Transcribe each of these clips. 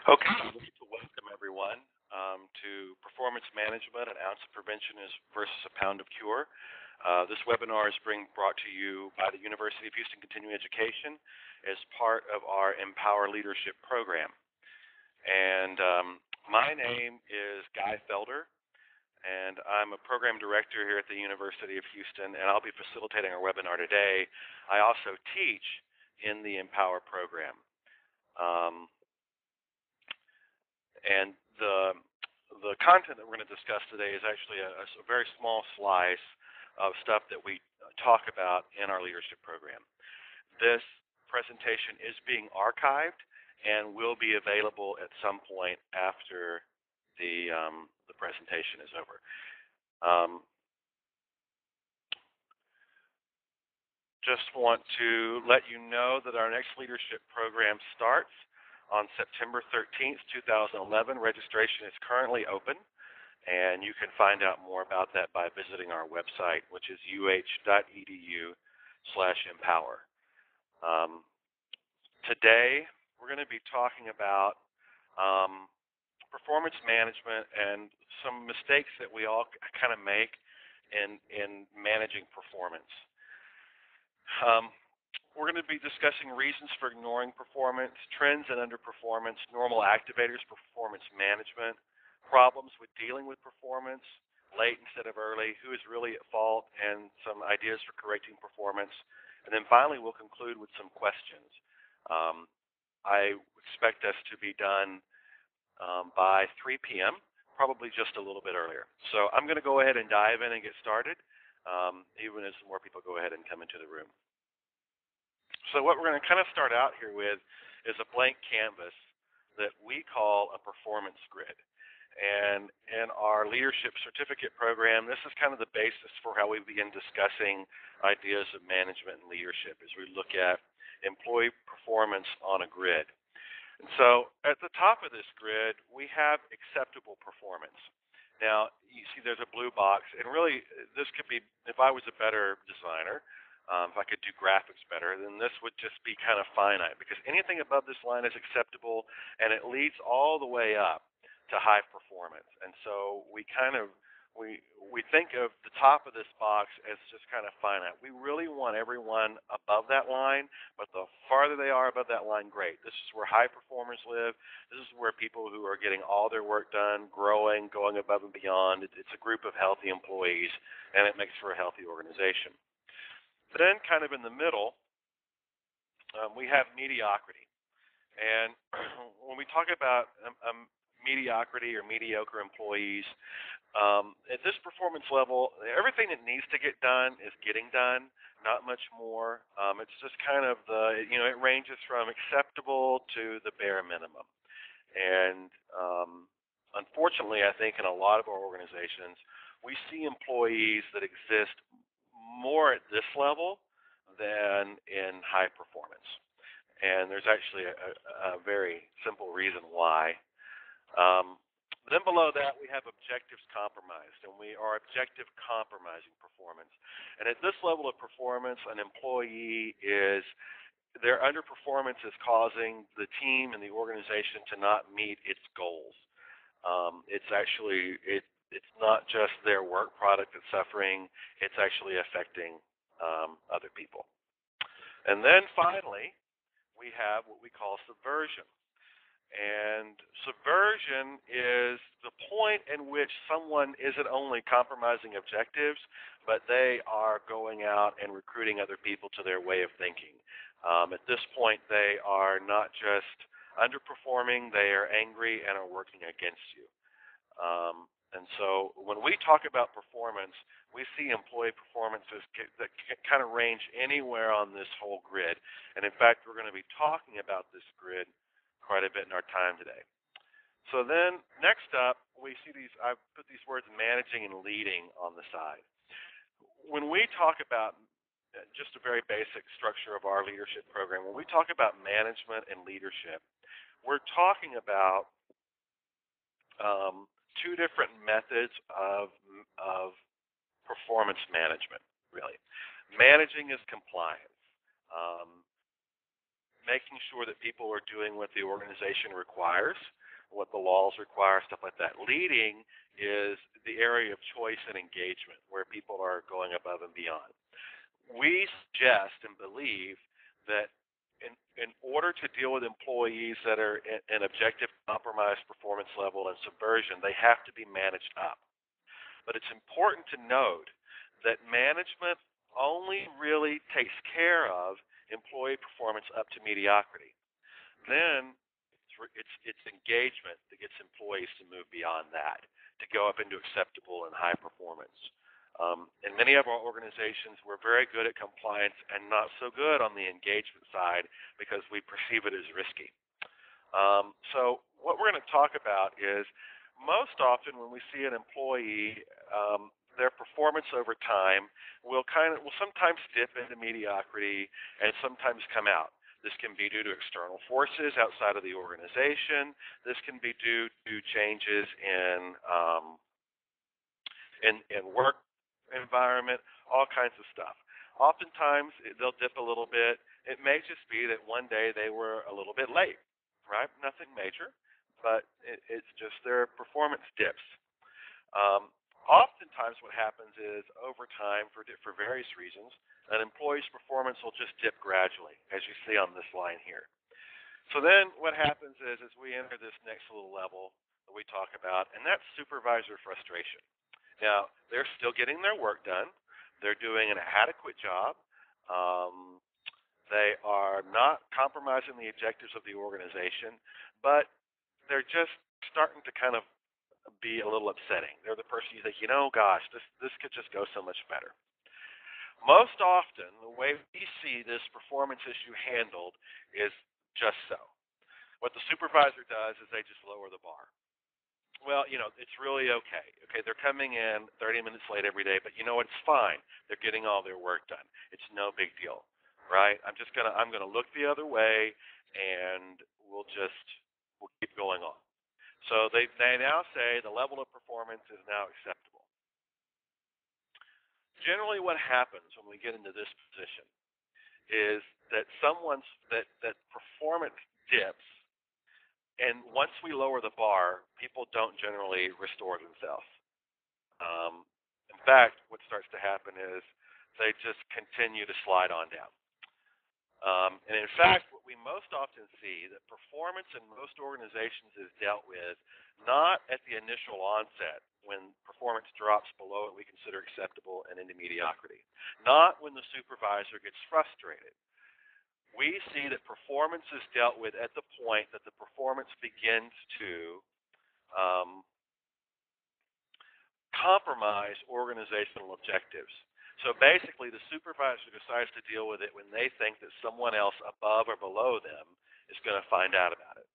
Okay, I'd like to welcome everyone to Performance Management, an ounce of prevention is versus a pound of cure. This webinar is being brought to you by the University of Houston Continuing Education as part of our Empower Leadership program. And my name is Guy Felder, and I'm a program director here at the University of Houston, and I'll be facilitating our webinar today. I also teach in the Empower program. And the content that we're going to discuss today is actually a very small slice of stuff that we talk about in our leadership program. This presentation is being archived and will be available at some point after the presentation is over. Just want to let you know that our next leadership program starts on September 13th, 2011. Registration is currently open, and you can find out more about that by visiting our website, which is uh.edu/empower. Today, we're going to be talking about performance management and some mistakes that we all kind of make in managing performance. We're going to be discussing reasons for ignoring performance, trends in underperformance, normal activators for performance management, problems with dealing with performance, late instead of early, who is really at fault, and some ideas for correcting performance. And then finally, we'll conclude with some questions. I expect us to be done by 3 p.m., probably just a little bit earlier. So I'm going to go ahead and dive in and get started, even as more people go ahead and come into the room. So what we're going to kind of start out here with is a blank canvas that we call a performance grid. And in our leadership certificate program, this is kind of the basis for how we begin discussing ideas of management and leadership as we look at employee performance on a grid. And so at the top of this grid, we have acceptable performance. Now, you see there's a blue box, and really this could be, if I was a better designer, if I could do graphics better, then this would just be kind of finite, because anything above this line is acceptable, and it leads all the way up to high performance. And so we think of the top of this box as just kind of finite. We really want everyone above that line, but the farther they are above that line, great. This is where high performers live. This is where people who are getting all their work done, growing, going above and beyond. It's a group of healthy employees, and it makes for a healthy organization. But then kind of in the middle, we have mediocrity. And when we talk about mediocrity or mediocre employees, at this performance level, everything that needs to get done is getting done, not much more. It's just kind of it ranges from acceptable to the bare minimum. And unfortunately, I think in a lot of our organizations, we see employees that exist more at this level than in high performance. And there's actually a very simple reason why. Then below that, we have objectives compromised, and we are objective compromising performance. And at this level of performance, an employee their underperformance is causing the team and the organization to not meet its goals. It's not just their work product that's suffering, it's actually affecting other people. And then finally, we have what we call subversion. And subversion is the point in which someone isn't only compromising objectives, but they are going out and recruiting other people to their way of thinking. At this point, they are not just underperforming, they are angry and are working against you. And so when we talk about performance, we see employee performances that kind of range anywhere on this whole grid. And in fact, we're going to be talking about this grid quite a bit in our time today. So then next up, we see I've put these words managing and leading on the side. When we talk about just a very basic structure of our leadership program, when we talk about management and leadership, we're talking about two different methods of performance management, really. Managing is compliance. making sure that people are doing what the organization requires, what the laws require, stuff like that. Leading is the area of choice and engagement, where people are going above and beyond. We suggest and believe that in order to deal with employees that are in objective compromised performance level and subversion, they have to be managed up. But it's important to note that management only really takes care of employee performance up to mediocrity. Then it's engagement that gets employees to move beyond that, to go up into acceptable and high performance. In many of our organizations, we're very good at compliance and not so good on the engagement side because we perceive it as risky. So what we're going to talk about is most often when we see an employee, their performance over time will sometimes dip into mediocrity and sometimes come out. This can be due to external forces outside of the organization. This can be due to changes in work environment, all kinds of stuff. Oftentimes, they'll dip a little bit. It may just be that one day they were a little bit late, right? Nothing major, but it's just their performance dips. Oftentimes what happens is over time, for various reasons, an employee's performance will just dip gradually, as you see on this line here. So then what happens is as we enter this next little level that we talk about, and that's supervisor frustration. Now, they're still getting their work done. They're doing an adequate job. They are not compromising the objectives of the organization, but they're just starting to kind of be a little upsetting. They're the person you think, gosh, this could just go so much better. Most often, the way we see this performance issue handled is just so. What the supervisor does is they just lower the bar. Well, it's really okay. Okay, they're coming in 30 minutes late every day, but it's fine. They're getting all their work done. It's no big deal, right? I'm gonna look the other way, and we'll keep going on. So they now say the level of performance is now acceptable. Generally, what happens when we get into this position is that that performance dips. And once we lower the bar, people don't generally restore themselves. In fact, what starts to happen is they just continue to slide on down. And in fact, what we most often see, that performance in most organizations is dealt with not at the initial onset when performance drops below what we consider acceptable and into mediocrity, not when the supervisor gets frustrated. We see that performance is dealt with at the point that the performance begins to compromise organizational objectives. So basically, the supervisor decides to deal with it when they think that someone else above or below them is going to find out about it.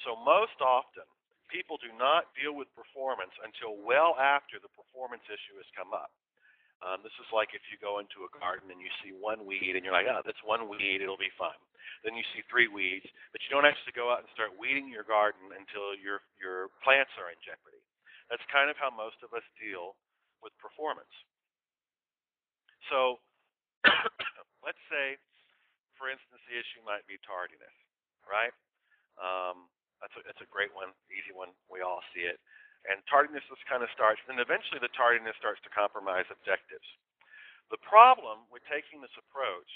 So most often, people do not deal with performance until well after the performance issue has come up. This is like if you go into a garden and you see one weed and you're like, oh, that's one weed, it'll be fine. Then you see 3 weeds, but you don't actually go out and start weeding your garden until your plants are in jeopardy. That's kind of how most of us deal with performance. So let's say, for instance, the issue might be tardiness, right? That's a great one, easy one. We all see it. And tardiness just kind of starts, and eventually the tardiness starts to compromise objectives. The problem with taking this approach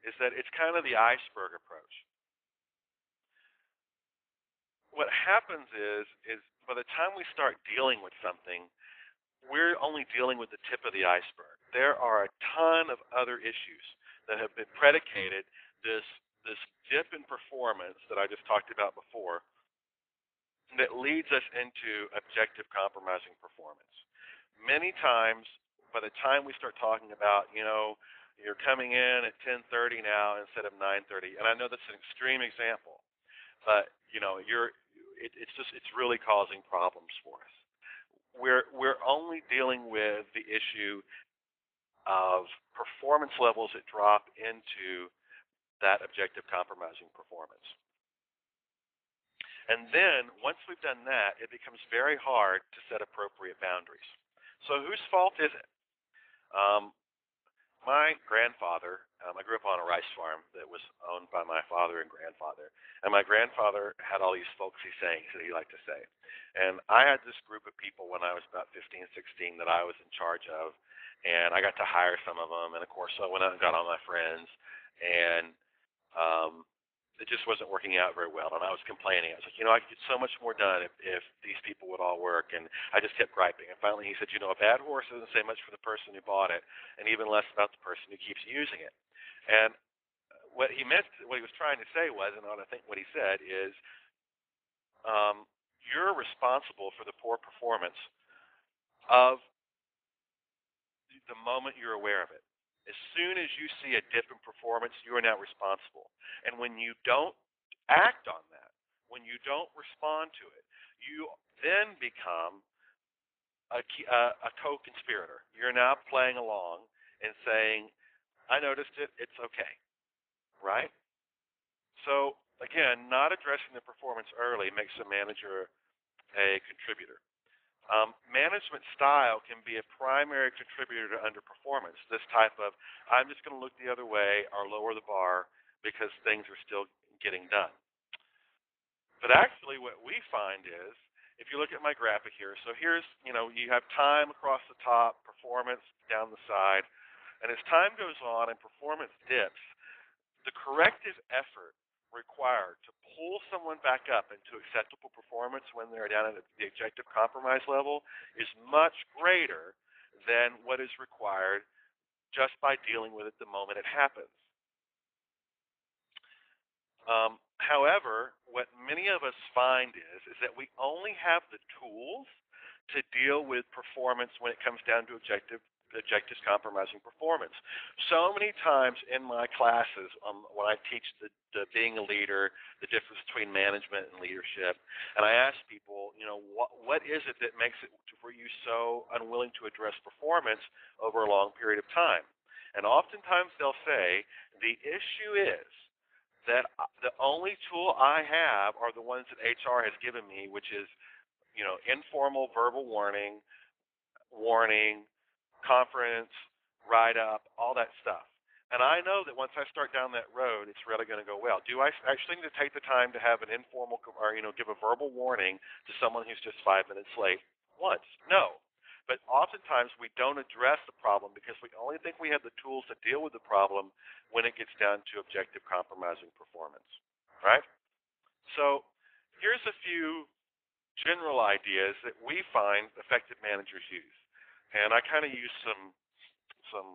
is that it's kind of the iceberg approach. What happens is by the time we start dealing with something, we're only dealing with the tip of the iceberg. There are a ton of other issues that have been predicated this dip in performance that I just talked about before that leads us into objective compromising performance. Many times, by the time we start talking about, you're coming in at 10:30 now instead of 9:30, and I know that's an extreme example, but it's really causing problems for us. We're only dealing with the issue of performance levels that drop into that objective compromising performance. And then, once we've done that, it becomes very hard to set appropriate boundaries. So whose fault is it? My grandfather, I grew up on a rice farm that was owned by my father and grandfather. And my grandfather had all these folksy sayings that he liked to say. And I had this group of people when I was about 15, 16 that I was in charge of. And I got to hire some of them. And of course, I went out and got all my friends. And um, it just wasn't working out very well. And I was complaining. I was like, I could get so much more done if these people would all work. And I just kept griping. And finally, he said, a bad horse doesn't say much for the person who bought it, and even less about the person who keeps using it. And what he was trying to say was, and I think what he said is, you're responsible for the poor performance of the moment you're aware of it. As soon as you see a dip in performance, you are now responsible. And when you don't act on that, when you don't respond to it, you then become a co-conspirator. You're now playing along and saying, I noticed it, it's okay, right? So, again, not addressing the performance early makes a manager a contributor. Management style can be a primary contributor to underperformance. This type of, I'm just going to look the other way or lower the bar because things are still getting done. But actually, what we find is, if you look at my graphic here, so here's, you have time across the top, performance down the side, and as time goes on and performance dips, the corrective effort required to pull someone back up into acceptable performance when they're down at the objective compromise level is much greater than what is required just by dealing with it the moment it happens. However, what many of us find is that we only have the tools to deal with performance when it comes down to objectives compromising performance. So many times in my classes, when I teach the being a leader, the difference between management and leadership, and I ask people, what is it that makes it for you so unwilling to address performance over a long period of time? And oftentimes they'll say, the issue is that the only tool I have are the ones that HR has given me, which is, informal verbal warning, conference, write-up, all that stuff. And I know that once I start down that road, it's really going to go well. Do I actually need to take the time to have an informal or, give a verbal warning to someone who's just 5 minutes late? Once. No. But oftentimes we don't address the problem because we only think we have the tools to deal with the problem when it gets down to objective compromising performance. Right? So here's a few general ideas that we find effective managers use. And I kind of use some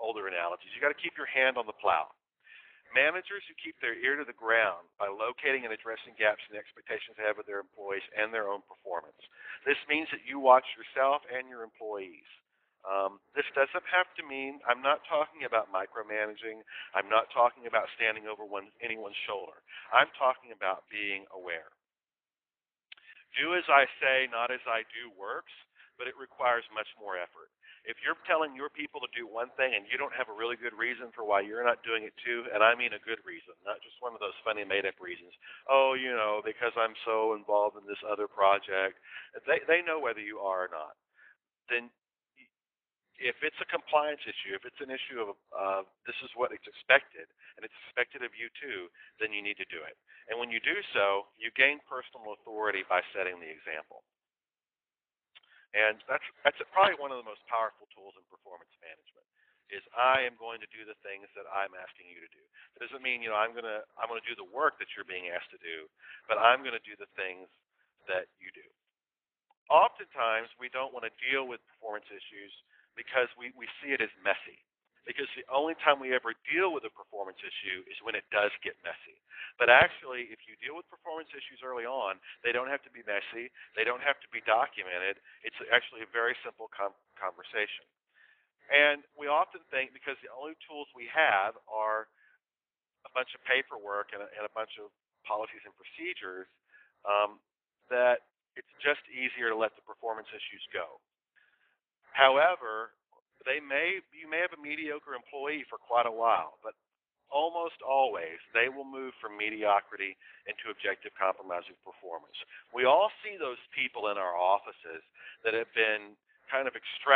older analogies. You got to keep your hand on the plow. Managers who keep their ear to the ground by locating and addressing gaps in the expectations they have of their employees and their own performance. This means that you watch yourself and your employees. This doesn't have to mean, I'm not talking about micromanaging. I'm not talking about standing over anyone's shoulder. I'm talking about being aware. Do as I say, not as I do works, but it requires much more effort. If you're telling your people to do one thing and you don't have a really good reason for why you're not doing it too, and I mean a good reason, not just one of those funny made-up reasons, because I'm so involved in this other project, they know whether you are or not. Then if it's a compliance issue, if it's an issue of this is what it's expected, and it's expected of you too, then you need to do it. And when you do so, you gain personal authority by setting the example. And that's probably one of the most powerful tools in performance management. Is I am going to do the things that I'm asking you to do. It doesn't mean I'm gonna do the work that you're being asked to do, but I'm going to do the things that you do. Oftentimes, we don't want to deal with performance issues because we see it as messy. Because the only time we ever deal with a performance issue is when it does get messy. But actually, if you deal with performance issues early on, they don't have to be messy. They don't have to be documented. It's actually a very simple conversation. And we often think because the only tools we have are a bunch of paperwork and a bunch of policies and procedures, that it's just easier to let the performance issues go. However, you may have a mediocre employee for quite a while, but almost always they will move from mediocrity into objective compromising performance. We all see those people in our offices that have been kind of extracted